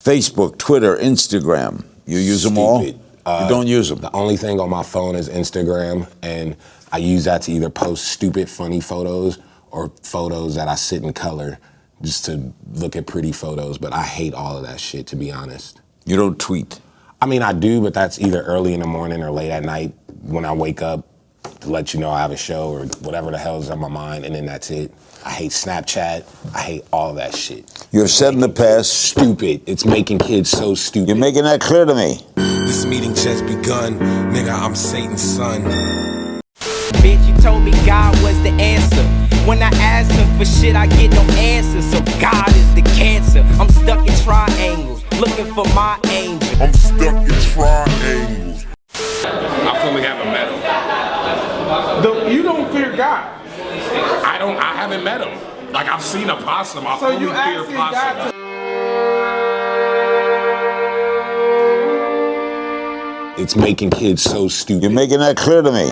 Facebook, Twitter, Instagram. You use them all? You don't use them? The only thing on my phone is Instagram, and I use that to either post stupid, funny photos or photos that I sit in color just to look at pretty photos, but I hate all of that shit, to be honest. You don't tweet? I mean, I do, but that's either early in the morning or late at night when I wake up to let you know I have a show or whatever the hell is on my mind, and then that's it. I hate Snapchat. I hate all of that shit. You have said in the past... Stupid. It's making kids so stupid. You're making that clear to me. This meeting just begun. Nigga, I'm Satan's son. Bitch, you told me God was the answer. When I asked him for shit, I get no answer. So God is the cancer. I'm stuck in triangles, looking for my angel. I'm stuck in triangles. I fully haven't met him. You don't fear God? I haven't met him. Like, I've seen a possum. I So fully you fear asking possum. God to... It's making kids so stupid. You're making that clear to me.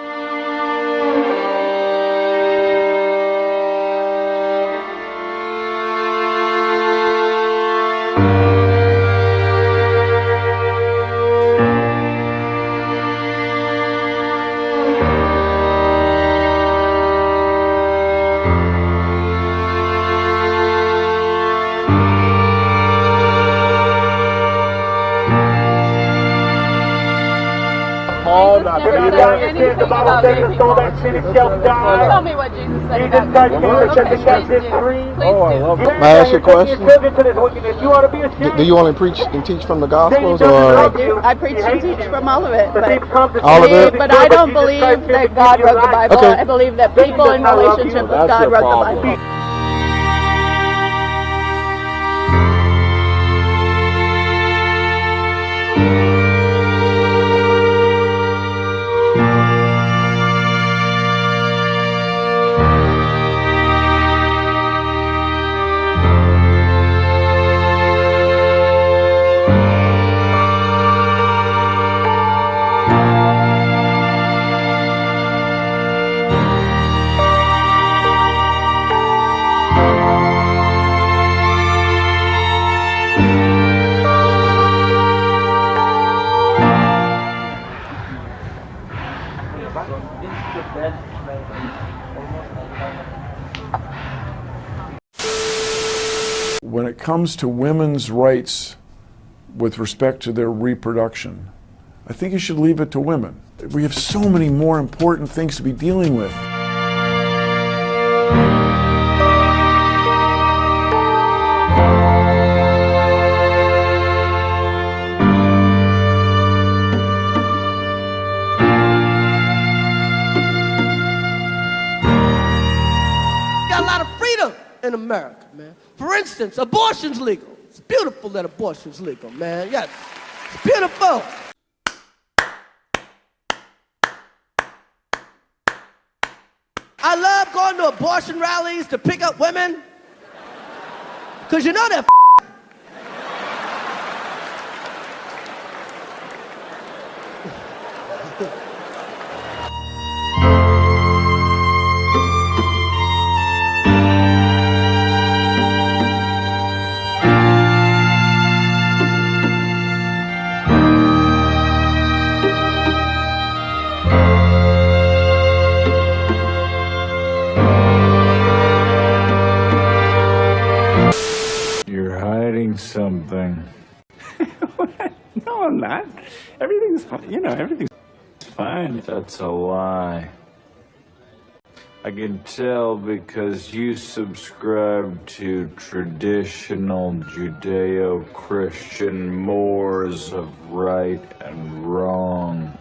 Tell me what Jesus said about that. Oh, I love it. May I ask you a question? Do you only preach and teach from the Gospels, or? I do. I preach and teach from all of it. But all of it? But I don't believe that God wrote the Bible. Okay. I believe that people in relationship with God wrote the Bible. When it comes to women's rights with respect to their reproduction, I think you should leave it to women. We have so many more important things to be dealing with. Got a lot of freedom in America, man. For instance, abortion's legal. It's beautiful that abortion's legal, man. Yes, it's beautiful. I love going to abortion rallies to pick up women, because you know they're something. No, I'm not. Everything's fine. You know, everything's fine. That's a lie. I can tell because you subscribe to traditional Judeo-Christian mores of right and wrong.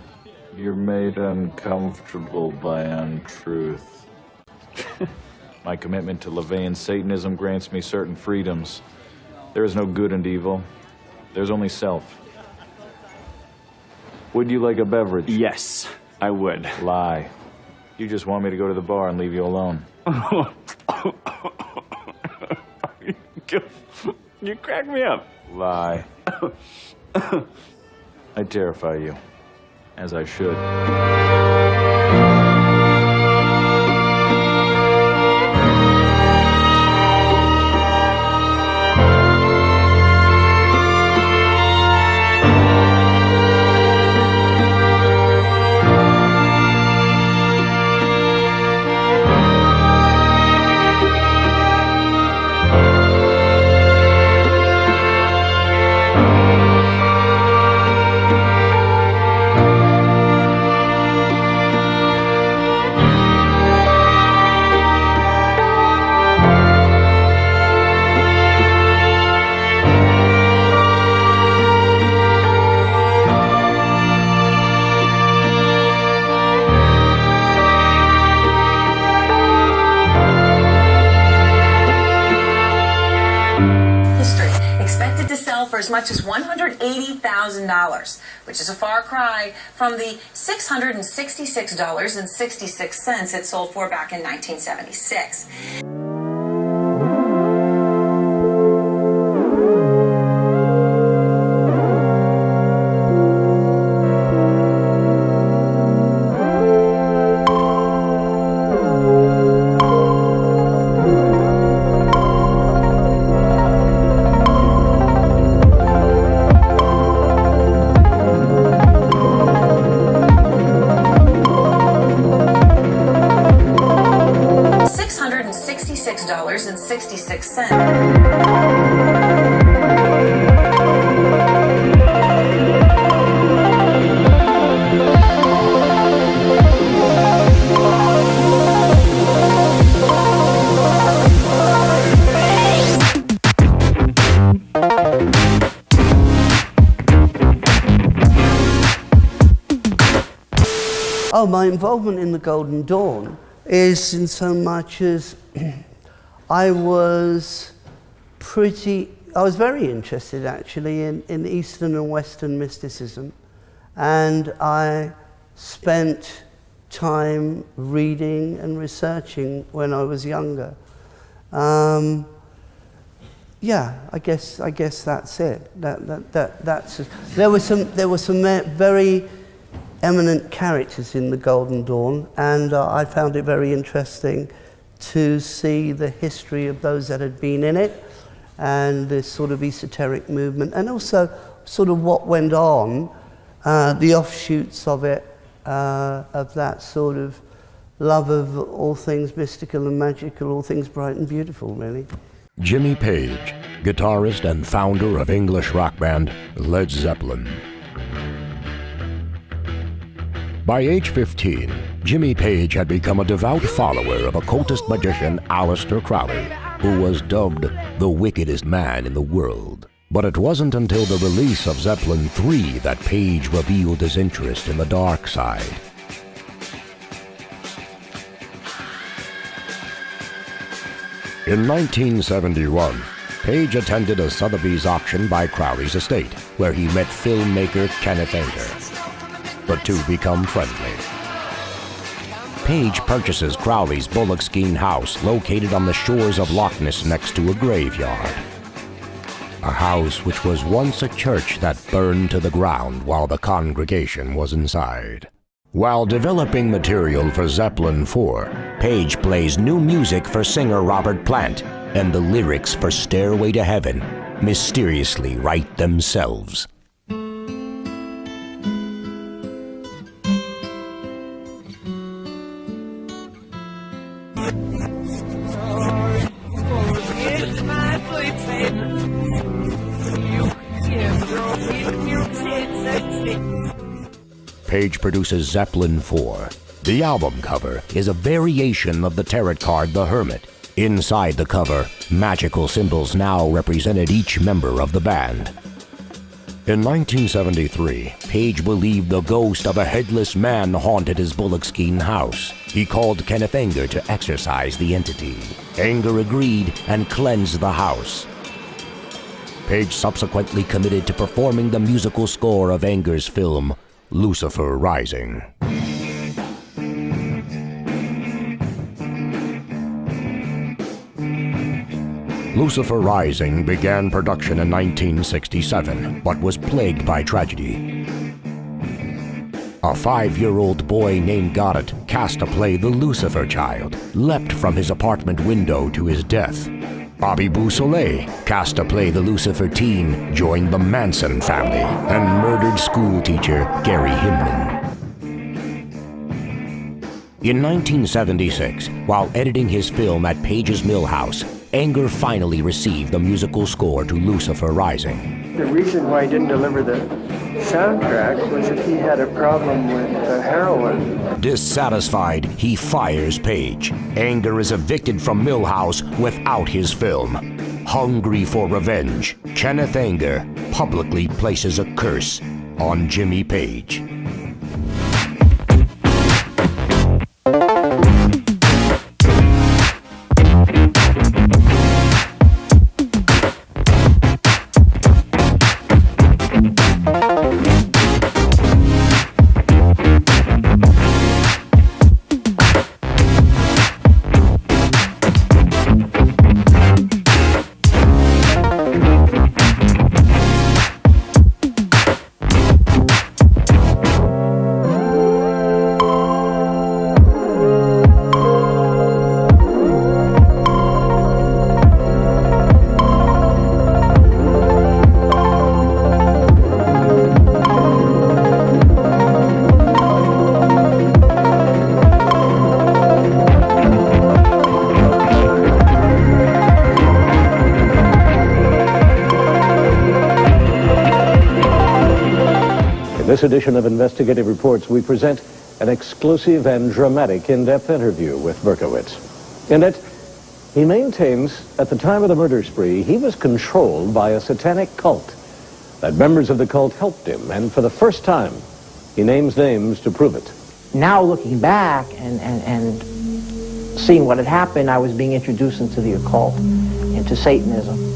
You're made uncomfortable by untruth. My commitment to LaVeyan Satanism grants me certain freedoms. There is no good and evil. There's only self. Would you like a beverage? Yes, I would. Lie. You just want me to go to the bar and leave you alone. You crack me up. Lie. I terrify you, as I should. as much as $180,000, which is a far cry from the $666.66 it sold for back in 1976. $666.66. Oh, my involvement in the Golden Dawn is in so much as I was very interested actually in Eastern and Western mysticism, and I spent time reading and researching when I was younger. Yeah, I guess that's it. That's there were some very eminent characters in the Golden Dawn, and I found it very interesting to see the history of those that had been in it, and this sort of esoteric movement, and also sort of what went on, the offshoots of it, of that sort of love of all things mystical and magical, all things bright and beautiful, really. Jimmy Page, guitarist and founder of English rock band Led Zeppelin. By age 15, Jimmy Page had become a devout follower of occultist magician Aleister Crowley, who was dubbed the wickedest man in the world. But it wasn't until the release of Zeppelin III that Page revealed his interest in the dark side. In 1971, Page attended a Sotheby's auction by Crowley's estate, where he met filmmaker Kenneth Anger. The two become friendly. Page purchases Crowley's Bullockskean house located on the shores of Loch Ness next to a graveyard. A house which was once a church that burned to the ground while the congregation was inside. While developing material for Zeppelin IV, Page plays new music for singer Robert Plant, and the lyrics for Stairway to Heaven mysteriously write themselves. Page produces Zeppelin IV. The album cover is a variation of the tarot card The Hermit. Inside the cover, magical symbols now represented each member of the band. In 1973, Page believed the ghost of a headless man haunted his Bullockskean house. He called Kenneth Anger to exorcise the entity. Anger agreed and cleansed the house. Page subsequently committed to performing the musical score of Anger's film, Lucifer Rising. Lucifer Rising began production in 1967, but was plagued by tragedy. A 5-year-old boy named Goddard, cast to play the Lucifer Child, leapt from his apartment window to his death. Bobby Beausoleil, cast to play the Lucifer teen, joined the Manson family and murdered schoolteacher Gary Himman. In 1976, while editing his film at Page's Mill House, Anger finally received the musical score to Lucifer Rising. The reason why he didn't deliver the soundtrack was that he had a problem with heroin. Dissatisfied, he fires Page. Anger is evicted from Millhouse without his film. Hungry for revenge, Kenneth Anger publicly places a curse on Jimmy Page. In this edition of Investigative Reports, we present an exclusive and dramatic in-depth interview with Berkowitz. In it, he maintains at the time of the murder spree, he was controlled by a satanic cult, that members of the cult helped him, and for the first time, he names names to prove it. Now looking back and seeing what had happened, I was being introduced into the occult, into Satanism.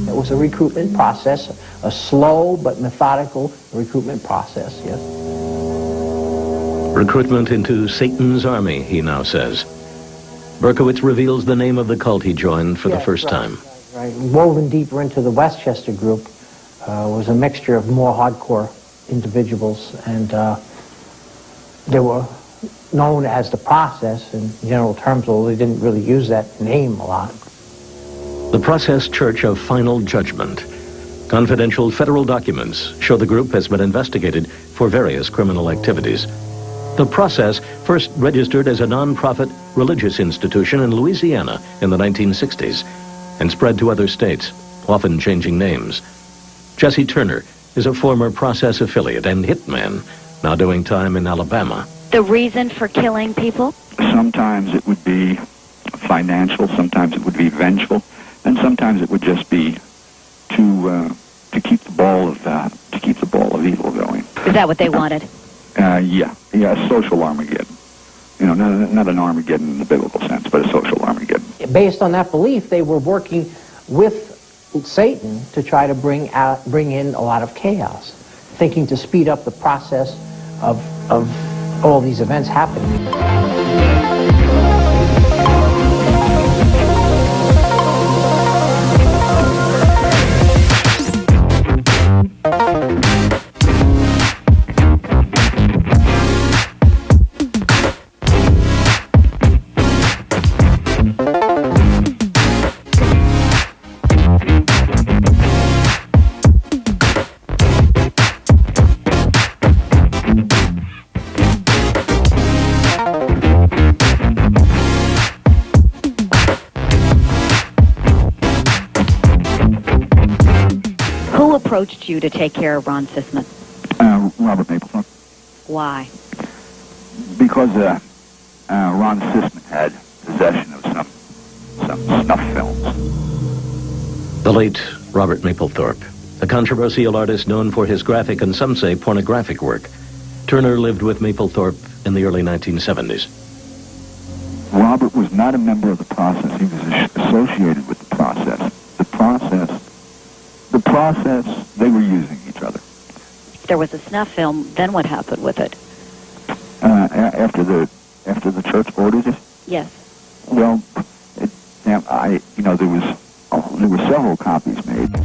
It was a recruitment process, a slow but methodical recruitment process, yes. Recruitment into Satan's army, he now says. Berkowitz reveals the name of the cult he joined for the first time. Right. Woven deeper into the Westchester group was a mixture of more hardcore individuals, and they were known as the process in general terms, although they didn't really use that name a lot. The Process Church of Final Judgment. Confidential federal documents show the group has been investigated for various criminal activities. The Process first registered as a non-profit religious institution in Louisiana in the 1960s and spread to other states, often changing names. Jesse Turner is a former Process affiliate and hitman, now doing time in Alabama. The reason for killing people? Sometimes it would be financial, sometimes it would be vengeful, and sometimes it would just be to keep the ball of evil going. Is that what they wanted? Yeah, social Armageddon. You know, not an Armageddon in the biblical sense, but a social Armageddon. Based on that belief, they were working with Satan to try to bring in a lot of chaos, thinking to speed up the process of all these events happening. Approached you to take care of Ron Sisman? Robert Mapplethorpe. Why? Because Ron Sisman had possession of some snuff films. The late Robert Mapplethorpe, a controversial artist known for his graphic and some say pornographic work. Turner lived with Mapplethorpe in the early 1970s. Robert was not a member of the Process. He was associated with the Process. The process, they were using each other. There was a snuff film, then what happened with it? After the church ordered it? Yes. Well, there were several copies made.